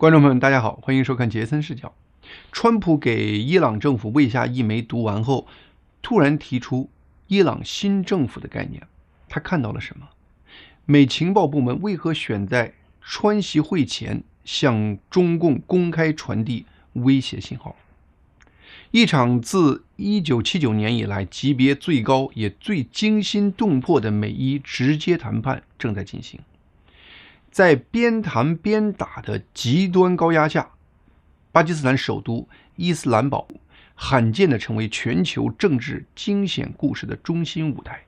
观众朋友们，大家好，欢迎收看杰森视角。川普给伊朗政府喂下一枚毒丸后，突然提出伊朗新政府的概念。他看到了什么？美情报部门为何选在川习会前向中共公开传递威胁信号？一场自1979年以来级别最高也最惊心动魄的美伊直接谈判正在进行。在边谈边打的极端高压下，巴基斯坦首都伊斯兰堡罕见地成为全球政治惊险故事的中心舞台。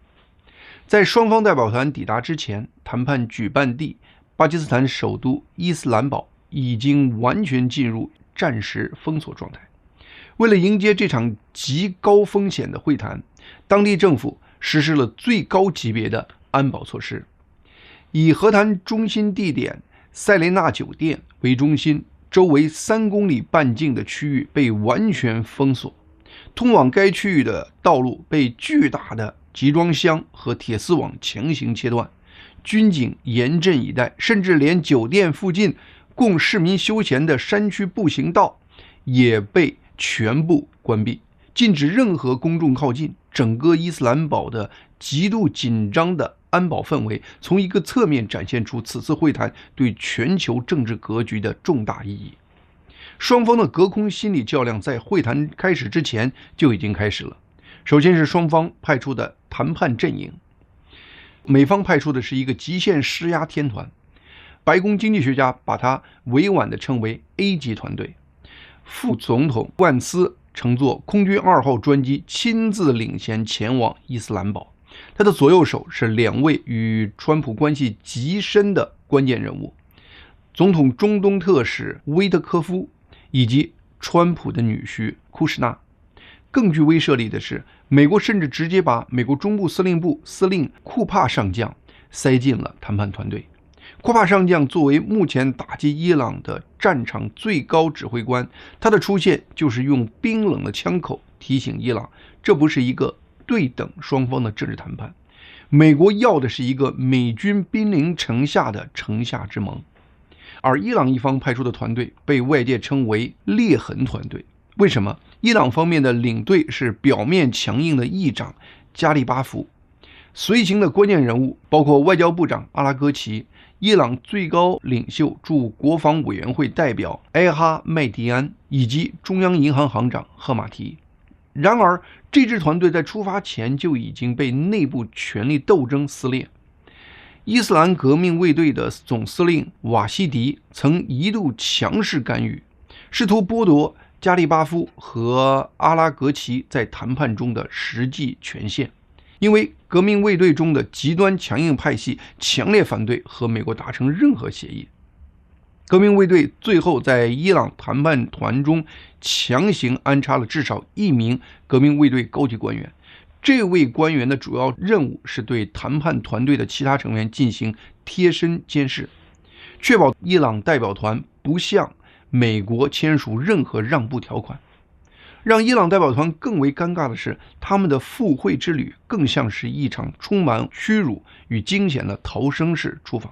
在双方代表团抵达之前，谈判举办地巴基斯坦首都伊斯兰堡已经完全进入战时封锁状态。为了迎接这场极高风险的会谈，当地政府实施了最高级别的安保措施。以和谈中心地点塞雷纳酒店为中心，周围3公里半径的区域被完全封锁，通往该区域的道路被巨大的集装箱和铁丝网强行切断，军警严阵以待，甚至连酒店附近供市民休闲的山区步行道也被全部关闭，禁止任何公众靠近。整个伊斯兰堡的极度紧张的安保氛围，从一个侧面展现出此次会谈对全球政治格局的重大意义。双方的隔空心理较量在会谈开始之前就已经开始了。首先是双方派出的谈判阵营，美方派出的是一个极限施压天团，白宫经济学家把它委婉地称为 A 级团队。副总统万斯乘坐空军2号专机亲自领衔前往伊斯兰堡，他的左右手是2位与川普关系极深的关键人物，总统中东特使威特科夫以及川普的女婿库什纳。更具威慑力的是，美国甚至直接把美国中部司令部司令库帕上将塞进了谈判团队。库帕上将作为目前打击伊朗的战场最高指挥官，他的出现就是用冰冷的枪口提醒伊朗，这不是一个对等双方的政治谈判，美国要的是一个美军兵临城下的城下之盟。而伊朗一方派出的团队被外界称为裂痕团队。为什么？伊朗方面的领队是表面强硬的议长加利巴夫，随行的关键人物包括外交部长阿拉戈齐、伊朗最高领袖驻国防委员会代表埃哈迈迪安以及中央银行行长赫马提。然而，这支团队在出发前就已经被内部权力斗争撕裂。伊斯兰革命卫队的总司令瓦西迪曾一度强势干预，试图剥夺加利巴夫和阿拉格齐在谈判中的实际权限。因为革命卫队中的极端强硬派系强烈反对和美国达成任何协议，革命卫队最后在伊朗谈判团中强行安插了至少1名革命卫队高级官员。这位官员的主要任务是对谈判团队的其他成员进行贴身监视，确保伊朗代表团不向美国签署任何让步条款。让伊朗代表团更为尴尬的是，他们的赴会之旅更像是一场充满屈辱与惊险的逃生式出访。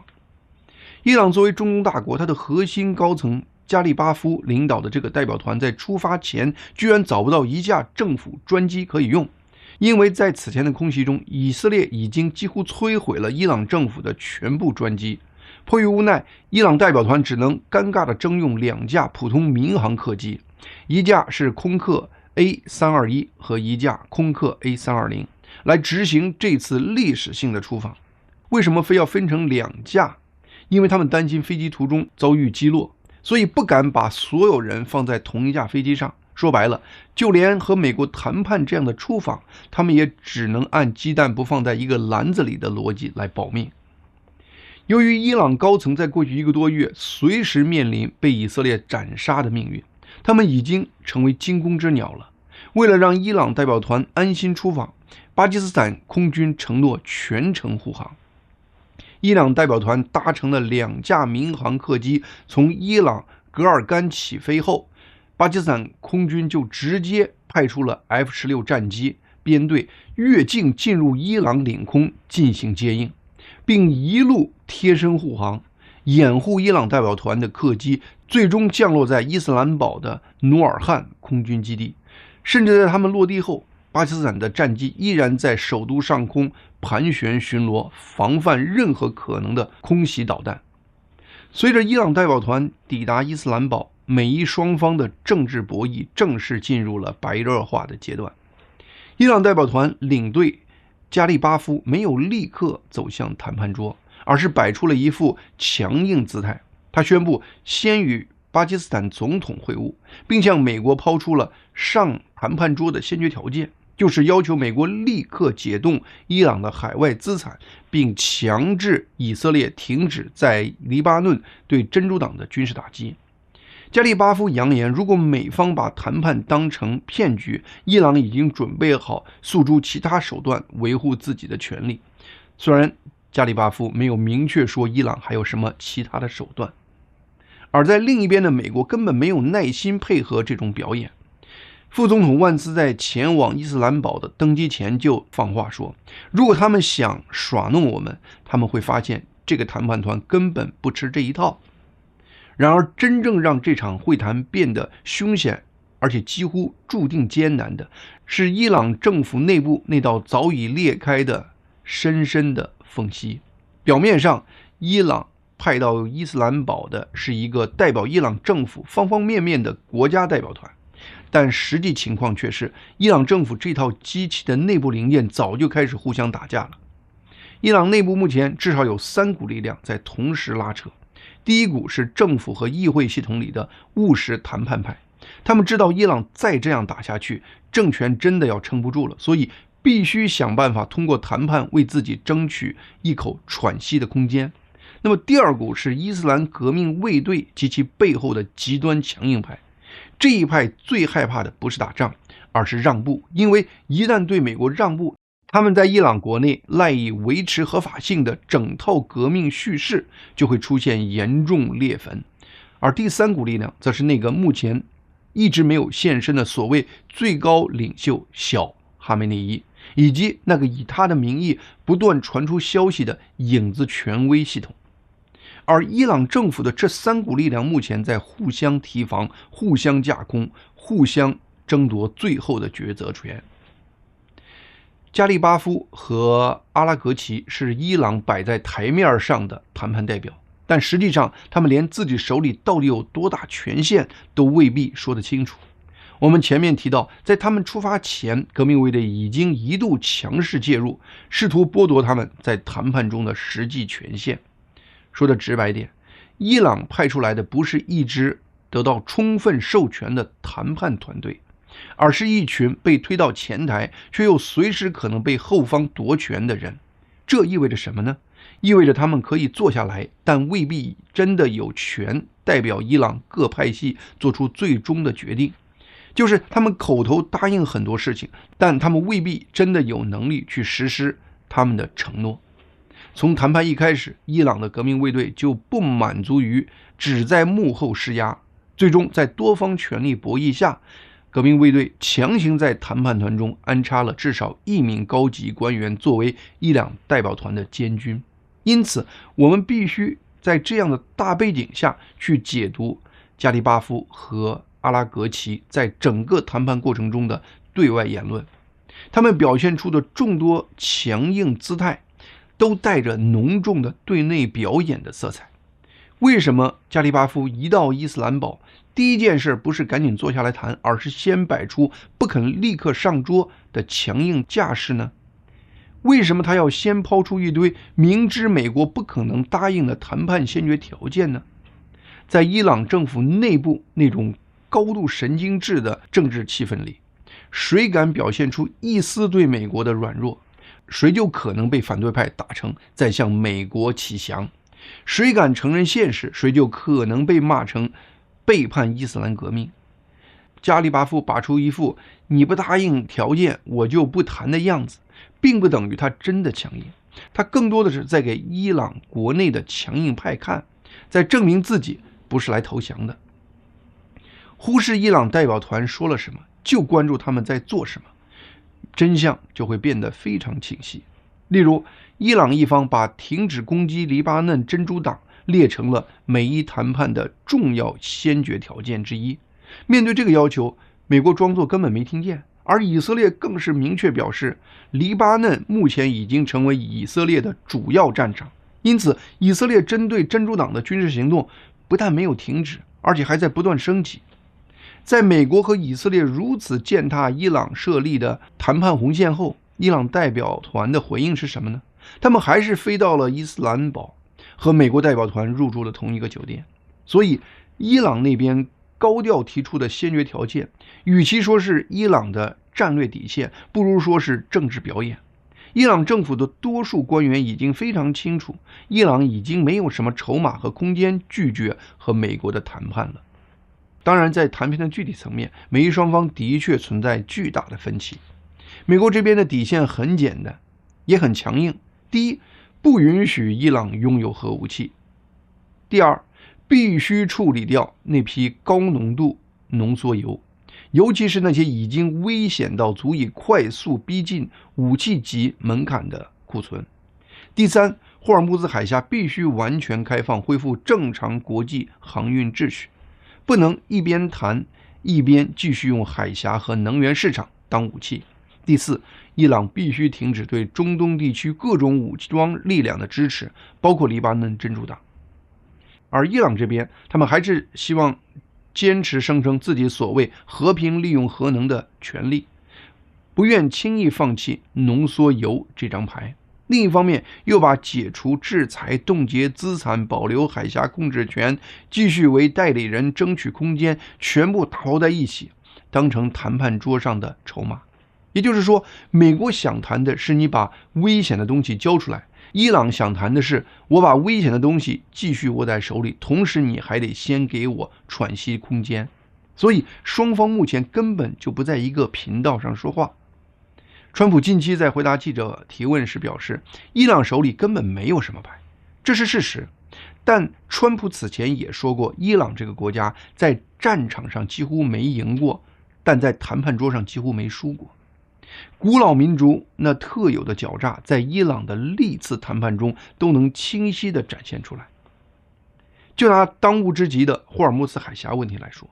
伊朗作为中东大国，它的核心高层加利巴夫领导的这个代表团在出发前居然找不到一架政府专机可以用，因为在此前的空袭中，以色列已经几乎摧毁了伊朗政府的全部专机。迫于无奈，伊朗代表团只能尴尬地征用2架普通民航客机，一架是空客 A321 和一架空客 A320 来执行这次历史性的出访。为什么非要分成2架？因为他们担心飞机途中遭遇击落，所以不敢把所有人放在同一架飞机上。说白了，就连和美国谈判这样的出访，他们也只能按鸡蛋不放在一个篮子里的逻辑来保命。由于伊朗高层在过去1个多月随时面临被以色列斩杀的命运，他们已经成为惊弓之鸟了。为了让伊朗代表团安心出访，巴基斯坦空军承诺全程护航。伊朗代表团搭乘了2架民航客机从伊朗格尔干起飞后，巴基斯坦空军就直接派出了 F-16战机编队越境进入伊朗领空进行接应，并一路贴身护航，掩护伊朗代表团的客机最终降落在伊斯兰堡的努尔汗空军基地。甚至在他们落地后，巴基斯坦的战机依然在首都上空盘旋巡逻，防范任何可能的空袭导弹。随着伊朗代表团抵达伊斯兰堡，美伊双方的政治博弈正式进入了白热化的阶段。伊朗代表团领队加利巴夫没有立刻走向谈判桌，而是摆出了一副强硬姿态。他宣布先与巴基斯坦总统会晤，并向美国抛出了上谈判桌的先决条件，就是要求美国立刻解冻伊朗的海外资产，并强制以色列停止在黎巴嫩对真主党的军事打击。加利巴夫扬言，如果美方把谈判当成骗局，伊朗已经准备好诉诸其他手段维护自己的权利。虽然加利巴夫没有明确说伊朗还有什么其他的手段，而在另一边的美国根本没有耐心配合这种表演。副总统万斯在前往伊斯兰堡的登机前就放话说，如果他们想耍弄我们，他们会发现这个谈判团根本不吃这一套。然而，真正让这场会谈变得凶险，而且几乎注定艰难的，是伊朗政府内部那道早已裂开的深深的缝隙。表面上，伊朗派到伊斯兰堡的是一个代表伊朗政府方方面面的国家代表团，但实际情况却是，伊朗政府这套机器的内部零件早就开始互相打架了。伊朗内部目前至少有3股力量在同时拉扯。第一股是政府和议会系统里的务实谈判派，他们知道伊朗再这样打下去，政权真的要撑不住了，所以必须想办法通过谈判为自己争取一口喘息的空间。那么第二股是伊斯兰革命卫队及其背后的极端强硬派，这一派最害怕的不是打仗，而是让步，因为一旦对美国让步，他们在伊朗国内赖以维持合法性的整套革命叙事就会出现严重裂痕。而第三股力量则是那个目前一直没有现身的所谓最高领袖小哈梅内伊，以及那个以他的名义不断传出消息的影子权威系统。而伊朗政府的这3股力量目前在互相提防、互相架空、互相争夺最后的抉择权。加利巴夫和阿拉格齐是伊朗摆在台面上的谈判代表，但实际上他们连自己手里到底有多大权限都未必说得清楚。我们前面提到，在他们出发前，革命卫队已经一度强势介入，试图剥夺他们在谈判中的实际权限。说的直白点，伊朗派出来的不是一支得到充分授权的谈判团队，而是一群被推到前台却又随时可能被后方夺权的人。这意味着什么呢？意味着他们可以坐下来，但未必真的有权代表伊朗各派系做出最终的决定。就是他们口头答应很多事情，但他们未必真的有能力去实施他们的承诺。从谈判一开始，伊朗的革命卫队就不满足于只在幕后施压，最终在多方权力博弈下，革命卫队强行在谈判团中安插了至少1名高级官员作为伊朗代表团的监军。因此，我们必须在这样的大背景下去解读加利巴夫和阿拉格齐在整个谈判过程中的对外言论。他们表现出的众多强硬姿态都带着浓重的对内表演的色彩。为什么加利巴夫一到伊斯兰堡，第一件事不是赶紧坐下来谈，而是先摆出不肯立刻上桌的强硬架势呢？为什么他要先抛出一堆明知美国不可能答应的谈判先决条件呢？在伊朗政府内部那种高度神经质的政治气氛里，谁敢表现出一丝对美国的软弱，谁就可能被反对派打成在向美国乞降；谁敢承认现实，谁就可能被骂成背叛伊斯兰革命。加利巴夫拔出一副你不答应条件我就不谈的样子，并不等于他真的强硬，他更多的是在给伊朗国内的强硬派看，在证明自己不是来投降的。忽视伊朗代表团说了什么，就关注他们在做什么，真相就会变得非常清晰。例如，伊朗一方把停止攻击黎巴嫩真主党列成了美伊谈判的重要先决条件之一。面对这个要求，美国装作根本没听见，而以色列更是明确表示，黎巴嫩目前已经成为以色列的主要战场，因此以色列针对真主党的军事行动不但没有停止，而且还在不断升级。在美国和以色列如此践踏伊朗设立的谈判红线后，伊朗代表团的回应是什么呢？他们还是飞到了伊斯兰堡，和美国代表团入住了同一个酒店。所以伊朗那边高调提出的先决条件，与其说是伊朗的战略底线，不如说是政治表演。伊朗政府的多数官员已经非常清楚，伊朗已经没有什么筹码和空间拒绝和美国的谈判了。当然，在谈判的具体层面，美伊双方的确存在巨大的分歧。美国这边的底线很简单，也很强硬。第一，不允许伊朗拥有核武器；第二，必须处理掉那批高浓度浓缩铀，尤其是那些已经危险到足以快速逼近武器级门槛的库存；第三，霍尔木兹海峡必须完全开放，恢复正常国际航运秩序，不能一边谈一边继续用海峡和能源市场当武器。第四，伊朗必须停止对中东地区各种武装力量的支持，包括黎巴嫩真主党。而伊朗这边，他们还是希望坚持声称自己所谓和平利用核能的权利，不愿轻易放弃浓缩铀这张牌。另一方面，又把解除制裁、冻结资产、保留海峡控制权、继续为代理人争取空间全部打包在一起，当成谈判桌上的筹码。也就是说，美国想谈的是你把危险的东西交出来，伊朗想谈的是我把危险的东西继续握在手里，同时你还得先给我喘息空间。所以双方目前根本就不在一个频道上说话。川普近期在回答记者提问时表示，伊朗手里根本没有什么牌，这是事实。但川普此前也说过，伊朗这个国家在战场上几乎没赢过，但在谈判桌上几乎没输过。古老民族那特有的狡诈，在伊朗的历次谈判中都能清晰地展现出来。就拿当务之急的霍尔木兹海峡问题来说，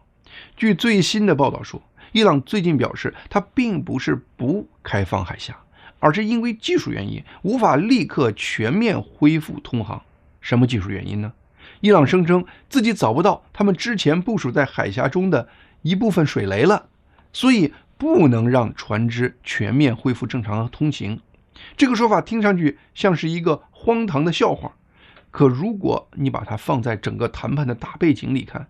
据最新的报道说，伊朗最近表示，它并不是不开放海峡，而是因为技术原因无法立刻全面恢复通航。什么技术原因呢？伊朗声称自己找不到他们之前部署在海峡中的一部分水雷了，所以不能让船只全面恢复正常的通行。这个说法听上去像是一个荒唐的笑话，可如果你把它放在整个谈判的大背景里看，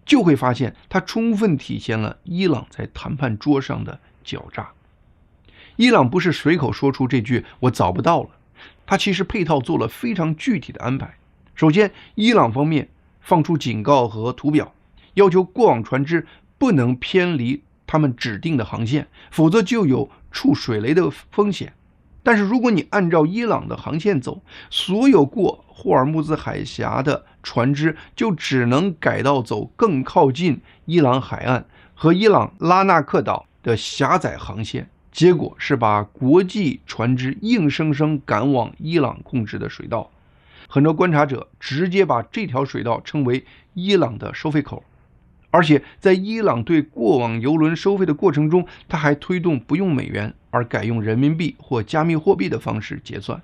就会发现它充分体现了伊朗在谈判桌上的狡诈。伊朗不是随口说出这句我找不到了，它其实配套做了非常具体的安排。首先，伊朗方面放出警告和图表，要求过往船只不能偏离他们指定的航线，否则就有触水雷的风险。但是如果你按照伊朗的航线走，所有过霍尔木兹海峡的船只就只能改道走更靠近伊朗海岸和伊朗拉纳克岛的狭窄航线，结果是把国际船只硬生生赶往伊朗控制的水道。很多观察者直接把这条水道称为伊朗的收费口，而且在伊朗对过往油轮收费的过程中，他还推动不用美元而改用人民币或加密货币的方式结算，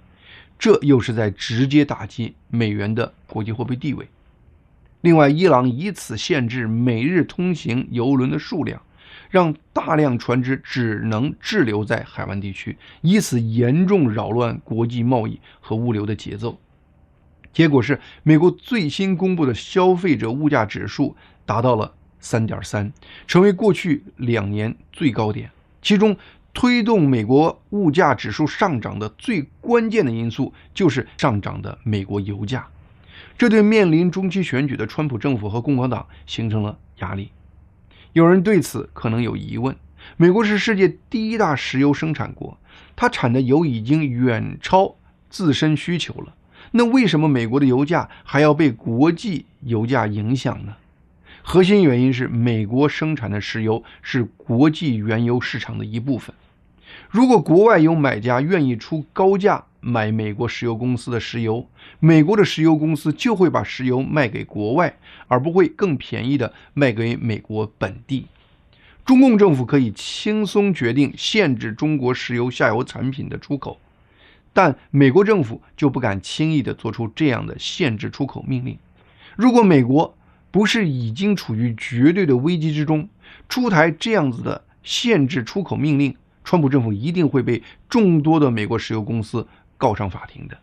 这又是在直接打击美元的国际货币地位。另外，伊朗以此限制每日通行油轮的数量，让大量船只只能滞留在海湾地区，以此严重扰乱国际贸易和物流的节奏。结果是，美国最新公布的消费者物价指数达到了 3.3， 成为过去2年最高点。其中推动美国物价指数上涨的最关键的因素就是上涨的美国油价，这对面临中期选举的川普政府和共和党形成了压力。有人对此可能有疑问，美国是世界第1大石油生产国，它产的油已经远超自身需求了，那为什么美国的油价还要被国际油价影响呢？核心原因是美国生产的石油是国际原油市场的一部分，如果国外有买家愿意出高价买美国石油公司的石油，美国的石油公司就会把石油卖给国外，而不会更便宜的卖给美国本地。中共政府可以轻松决定限制中国石油下游产品的出口，但美国政府就不敢轻易地做出这样的限制出口命令。如果美国不是已经处于绝对的危机之中，出台这样子的限制出口命令，川普政府一定会被众多的美国石油公司告上法庭的。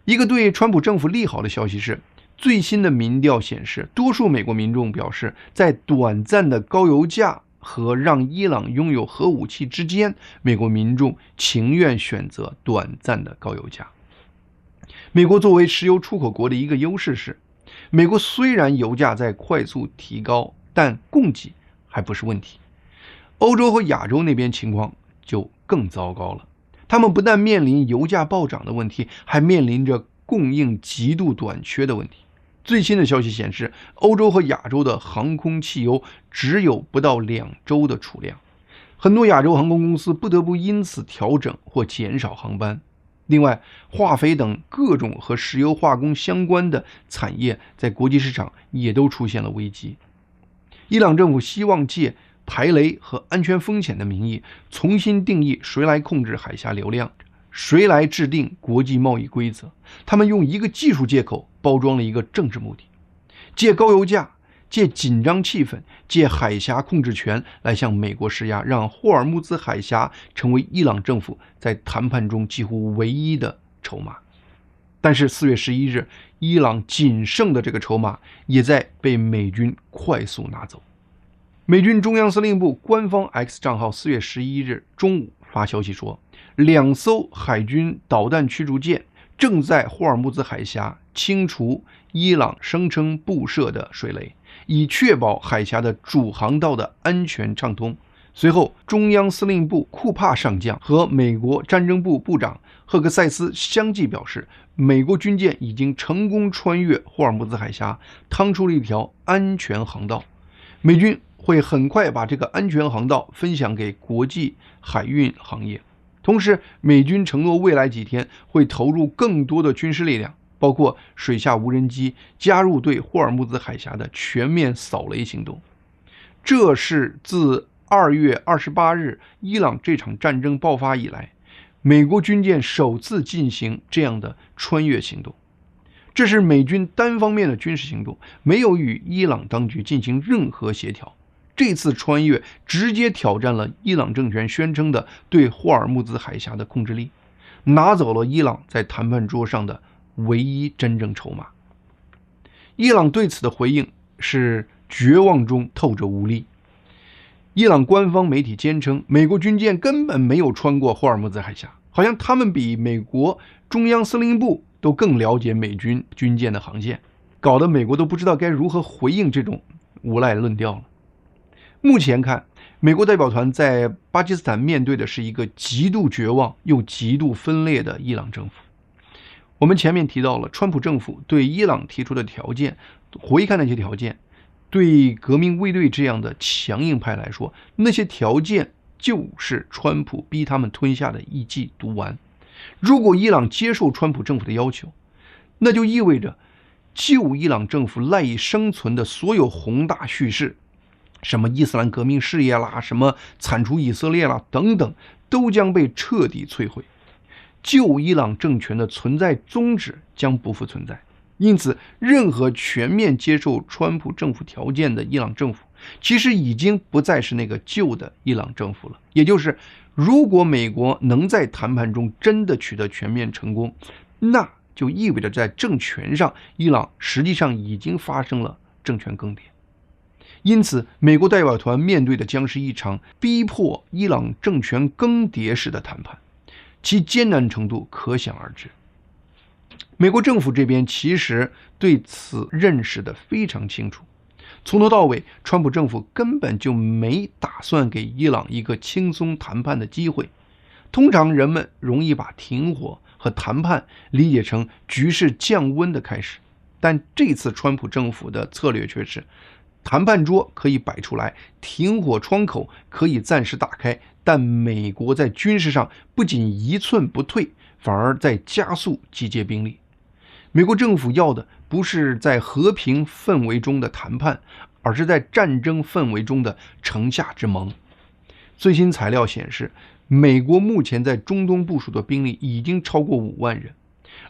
一个对川普政府利好的消息是，最新的民调显示，多数美国民众表示，在短暂的高油价和让伊朗拥有核武器之间，美国民众情愿选择短暂的高油价。美国作为石油出口国的一个优势是，美国虽然油价在快速提高，但供给还不是问题。欧洲和亚洲那边情况就更糟糕了，他们不但面临油价暴涨的问题，还面临着供应极度短缺的问题。最新的消息显示，欧洲和亚洲的航空汽油只有不到2周的储量，很多亚洲航空公司不得不因此调整或减少航班。另外，化肥等各种和石油化工相关的产业在国际市场也都出现了危机。伊朗政府希望借排雷和安全风险的名义，重新定义谁来控制海峡流量，谁来制定国际贸易规则。他们用一个技术借口包装了一个政治目的，借高油价，借紧张气氛，借海峡控制权来向美国施压，让霍尔木兹海峡成为伊朗政府在谈判中几乎唯一的筹码。但是4月11日，伊朗仅剩的这个筹码也在被美军快速拿走。美军中央司令部官方 X 账号4月11日中午发消息说，2艘海军导弹驱逐舰正在霍尔木兹海峡清除伊朗声称布设的水雷，以确保海峡的主航道的安全畅通。随后，中央司令部库帕上将和美国战争部部长赫克塞斯相继表示，美国军舰已经成功穿越霍尔木兹海峡，趟出了一条安全航道。美军会很快把这个安全航道分享给国际海运行业。同时，美军承诺未来几天会投入更多的军事力量，包括水下无人机，加入对霍尔木兹海峡的全面扫雷行动。这是自2月28日伊朗这场战争爆发以来，美国军舰首次进行这样的穿越行动。这是美军单方面的军事行动，没有与伊朗当局进行任何协调。这次穿越直接挑战了伊朗政权宣称的对霍尔木兹海峡的控制力，拿走了伊朗在谈判桌上的唯一真正筹码。伊朗对此的回应是绝望中透着无力。伊朗官方媒体坚称，美国军舰根本没有穿过霍尔木兹海峡，好像他们比美国中央司令部都更了解美军军舰的航线，搞得美国都不知道该如何回应这种无赖论调了。目前看，美国代表团在巴基斯坦面对的是一个极度绝望又极度分裂的伊朗政府。我们前面提到了川普政府对伊朗提出的条件，回看那些条件，对革命卫队这样的强硬派来说，那些条件就是川普逼他们吞下的一剂毒丸。如果伊朗接受川普政府的要求，那就意味着旧伊朗政府赖以生存的所有宏大叙事，什么伊斯兰革命事业啦，什么铲除以色列啦等等，都将被彻底摧毁。旧伊朗政权的存在宗旨将不复存在。因此，任何全面接受川普政府条件的伊朗政府，其实已经不再是那个旧的伊朗政府了。也就是，如果美国能在谈判中真的取得全面成功，那就意味着在政权上，伊朗实际上已经发生了政权更迭。因此，美国代表团面对的将是一场逼迫伊朗政权更迭式的谈判，其艰难程度可想而知。美国政府这边其实对此认识的非常清楚，从头到尾，川普政府根本就没打算给伊朗一个轻松谈判的机会。通常人们容易把停火和谈判理解成局势降温的开始，但这次川普政府的策略却是，谈判桌可以摆出来，停火窗口可以暂时打开，但美国在军事上不仅一寸不退，反而在加速集结兵力。美国政府要的不是在和平氛围中的谈判，而是在战争氛围中的城下之盟。最新材料显示，美国目前在中东部署的兵力已经超过5万人，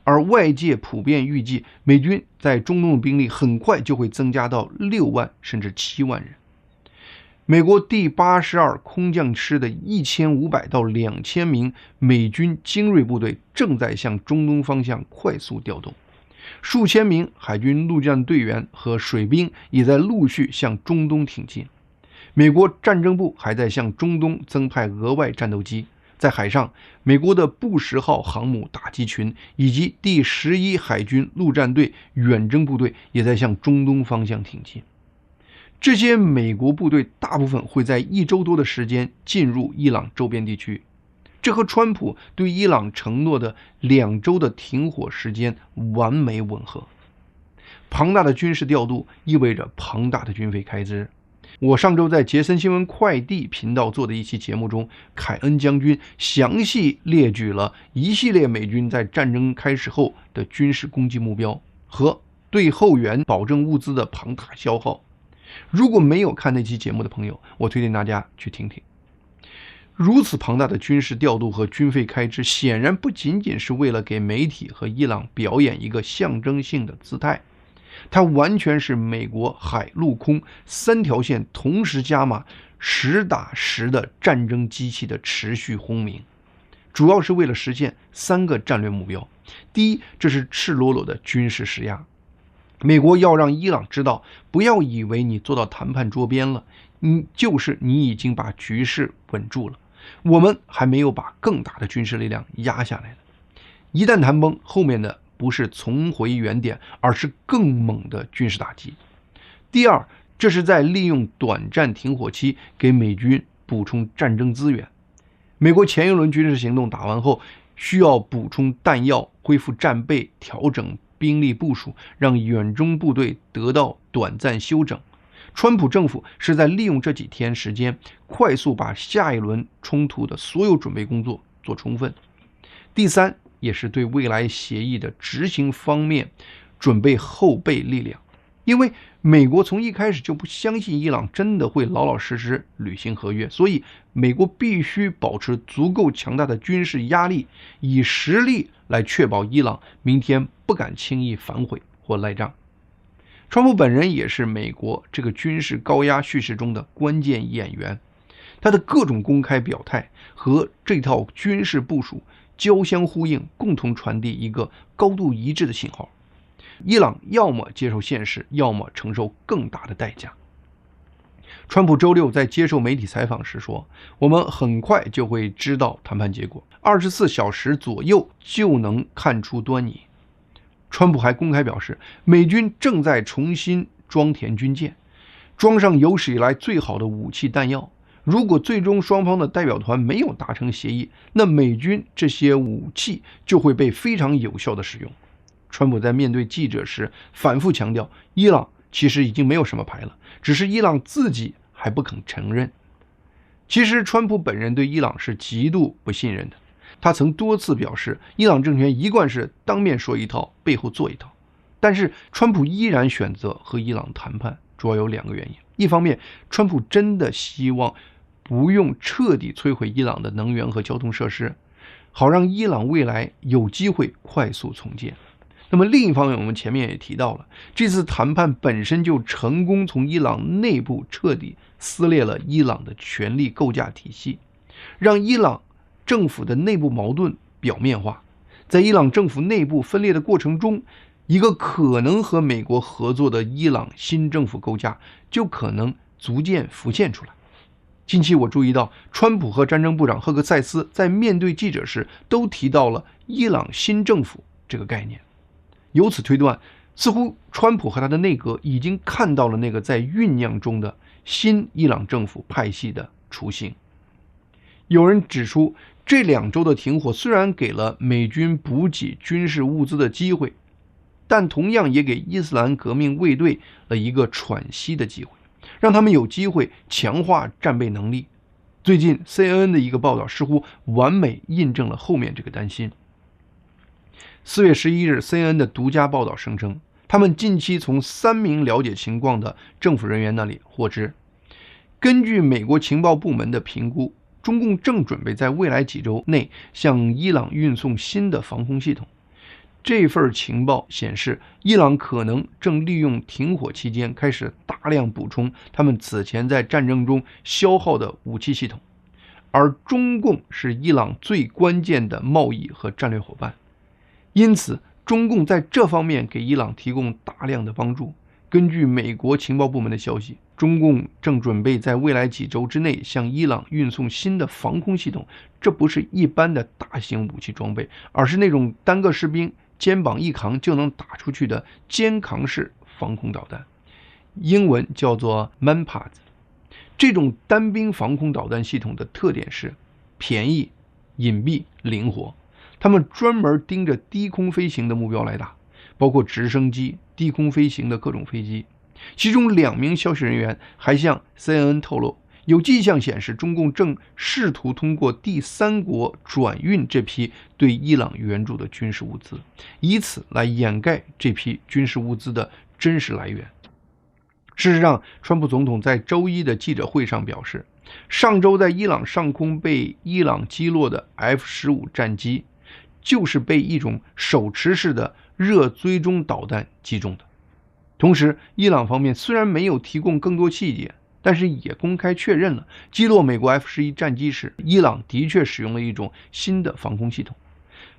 而外界普遍预计美军在中东的兵力很快就会增加到6万甚至7万人。美国第82空降师的1500到2000名美军精锐部队正在向中东方向快速调动，数千名海军陆战队员和水兵也在陆续向中东挺进。美国战争部还在向中东增派额外战斗机，在海上，美国的布什号航母打击群以及第11海军陆战队远征部队也在向中东方向挺进。这些美国部队大部分会在1周多的时间进入伊朗周边地区，这和川普对伊朗承诺的2周的停火时间完美吻合。庞大的军事调度意味着庞大的军费开支。我上周在杰森新闻快递频道做的一期节目中，凯恩将军详细列举了一系列美军在战争开始后的军事攻击目标和对后援保证物资的庞大消耗。如果没有看那期节目的朋友，我推荐大家去听听。如此庞大的军事调度和军费开支，显然不仅仅是为了给媒体和伊朗表演一个象征性的姿态，它完全是美国海陆空3条线同时加码实打实的战争机器的持续轰鸣，主要是为了实现3个战略目标。第一，这是赤裸裸的军事施压。美国要让伊朗知道，不要以为你坐到谈判桌边了，你已经把局势稳住了，我们还没有把更大的军事力量压下来的。一旦谈崩，后面的不是重回原点，而是更猛的军事打击。第二，这是在利用短暂停火期给美军补充战争资源。美国前一轮军事行动打完后，需要补充弹药，恢复战备，调整兵力部署，让远征部队得到短暂休整。川普政府是在利用这几天时间，快速把下一轮冲突的所有准备工作做充分。第三，也是对未来协议的执行方面准备后备力量，因为美国从一开始就不相信伊朗真的会老老实实履行合约，所以美国必须保持足够强大的军事压力，以实力来确保伊朗明天不敢轻易反悔或赖账。川普本人也是美国这个军事高压叙事中的关键演员，他的各种公开表态和这套军事部署交相呼应，共同传递一个高度一致的信号：伊朗要么接受现实，要么承受更大的代价。川普周六在接受媒体采访时说，我们很快就会知道谈判结果，24小时左右就能看出端倪。川普还公开表示，美军正在重新装填军舰，装上有史以来最好的武器弹药。如果最终双方的代表团没有达成协议，那美军这些武器就会被非常有效的使用。川普在面对记者时反复强调，伊朗其实已经没有什么牌了，只是伊朗自己还不肯承认。其实川普本人对伊朗是极度不信任的，他曾多次表示，伊朗政权一贯是当面说一套，背后做一套。但是川普依然选择和伊朗谈判，主要有2个原因。一方面，川普真的希望不用彻底摧毁伊朗的能源和交通设施，好让伊朗未来有机会快速重建。那么另一方面，我们前面也提到了，这次谈判本身就成功从伊朗内部彻底撕裂了伊朗的权力构架体系，让伊朗政府的内部矛盾表面化。在伊朗政府内部分裂的过程中，一个可能和美国合作的伊朗新政府构架就可能逐渐浮现出来。近期我注意到，川普和战争部长赫克塞斯在面对记者时都提到了伊朗新政府这个概念。由此推断，似乎川普和他的内阁已经看到了那个在酝酿中的新伊朗政府派系的雏形。有人指出，这2周的停火虽然给了美军补给军事物资的机会，但同样也给伊斯兰革命卫队了一个喘息的机会，让他们有机会强化战备能力。最近 CNN 的一个报道似乎完美印证了后面这个担心。4月11日 CNN 的独家报道声称，他们近期从3名了解情况的政府人员那里获知，根据美国情报部门的评估，中共正准备在未来几周内向伊朗运送新的防空系统。这份情报显示，伊朗可能正利用停火期间开始大量补充他们此前在战争中消耗的武器系统，而中共是伊朗最关键的贸易和战略伙伴，因此中共在这方面给伊朗提供大量的帮助。根据美国情报部门的消息，中共正准备在未来几周之内向伊朗运送新的防空系统，这不是一般的大型武器装备，而是那种单个士兵肩膀一扛就能打出去的肩扛式防空导弹，英文叫做 Manpads。 这种单兵防空导弹系统的特点是便宜、隐蔽、灵活，他们专门盯着低空飞行的目标来打，包括直升机、低空飞行的各种飞机。其中2名消息人员还向 CNN 透露，有迹象显示中共正试图通过第三国转运这批对伊朗援助的军事物资，以此来掩盖这批军事物资的真实来源。事实上，川普总统在周一的记者会上表示，上周在伊朗上空被伊朗击落的 F-15 战机就是被一种手持式的热追踪导弹击中的。同时，伊朗方面虽然没有提供更多细节，但是也公开确认了击落美国 F-11 战机时，伊朗的确使用了一种新的防空系统。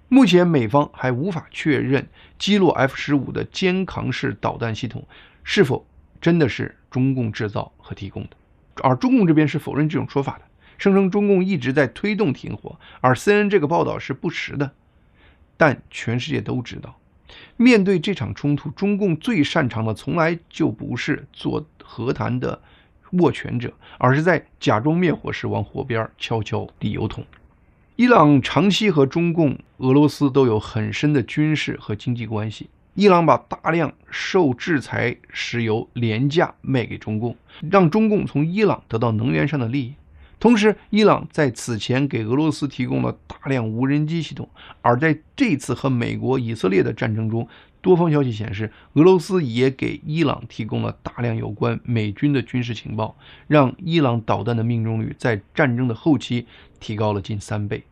目前美方还无法确认击落 F-15 的肩扛式导弹系统是否真的是中共制造和提供的，而中共这边是否认这种说法的，声称中共一直在推动停火，而 CNN 这个报道是不实的。但全世界都知道，面对这场冲突，中共最擅长的从来就不是做和谈的握拳者，而是在假装灭火时往火边悄悄递油桶。伊朗长期和中共、俄罗斯都有很深的军事和经济关系。伊朗把大量受制裁石油廉价卖给中共，让中共从伊朗得到能源上的利益。同时，伊朗在此前给俄罗斯提供了大量无人机系统，而在这次和美国、以色列的战争中，多方消息显示，俄罗斯也给伊朗提供了大量有关美军的军事情报，让伊朗导弹的命中率在战争的后期提高了近3倍。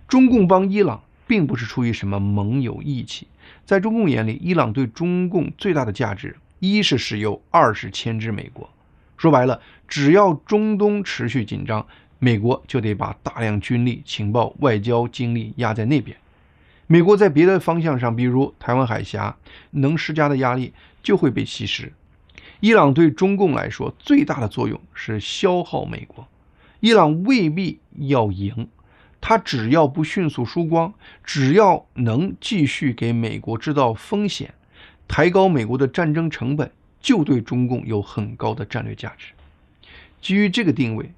中共帮伊朗并不是出于什么盟友义气，在中共眼里，伊朗对中共最大的价值，一是石油，二是牵制美国。说白了，只要中东持续紧张，美国就得把大量军力、情报、外交精力压在那边。美国在别的方向上，比如台湾海峡，能施加的压力就会被稀释。伊朗对中共来说最大的作用是消耗美国。伊朗未必要赢，他只要不迅速输光，只要能继续给美国制造风险，抬高美国的战争成本，就对中共有很高的战略价值。基于这个定位，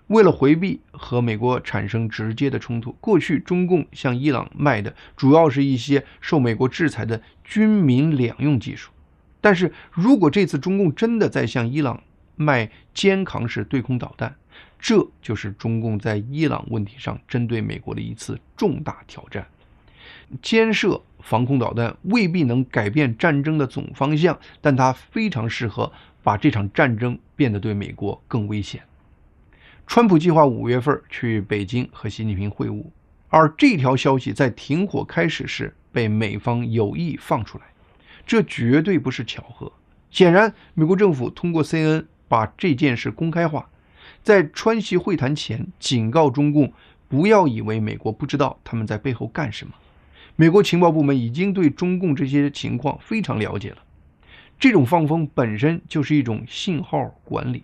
为了回避和美国产生直接的冲突，过去中共向伊朗卖的主要是一些受美国制裁的军民两用技术。但是如果这次中共真的在向伊朗卖肩扛式对空导弹，这就是中共在伊朗问题上针对美国的一次重大挑战。肩射防空导弹未必能改变战争的总方向，但它非常适合把这场战争变得对美国更危险。川普计划5月份去北京和习近平会晤，而这条消息在停火开始时被美方有意放出来，这绝对不是巧合。显然，美国政府通过 CNN 把这件事公开化，在川习会谈前警告中共不要以为美国不知道他们在背后干什么。美国情报部门已经对中共这些情况非常了解了。这种放风本身就是一种信号管理，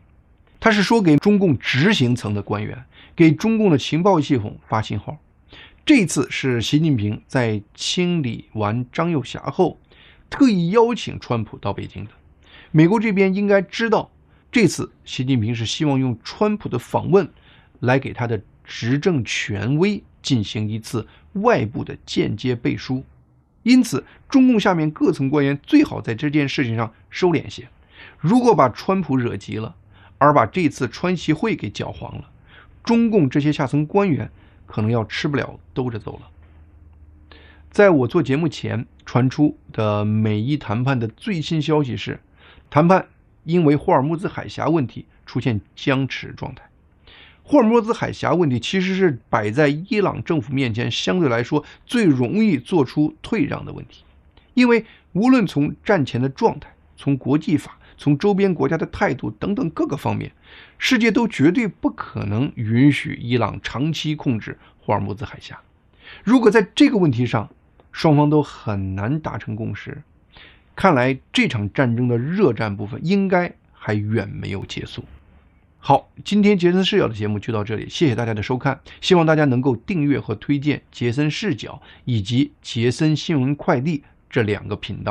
它是说给中共执行层的官员，给中共的情报系统发信号。这次是习近平在清理完张又侠后，特意邀请川普到北京的。美国这边应该知道，这次习近平是希望用川普的访问来给他的执政权威进行一次外部的间接背书。因此，中共下面各层官员最好在这件事情上收敛些。如果把川普惹急了，而把这次川习会给搅黄了，中共这些下层官员可能要吃不了兜着走了。在我做节目前传出的美伊谈判的最新消息是，谈判因为霍尔木兹海峡问题出现僵持状态。霍尔木兹海峡问题其实是摆在伊朗政府面前相对来说最容易做出退让的问题，因为无论从战前的状态、从国际法、从周边国家的态度等等各个方面，世界都绝对不可能允许伊朗长期控制霍尔木兹海峡。如果在这个问题上双方都很难达成共识，看来这场战争的热战部分应该还远没有结束。好，今天杰森视角的节目就到这里，谢谢大家的收看，希望大家能够订阅和推荐杰森视角以及杰森新闻快递这2个频道。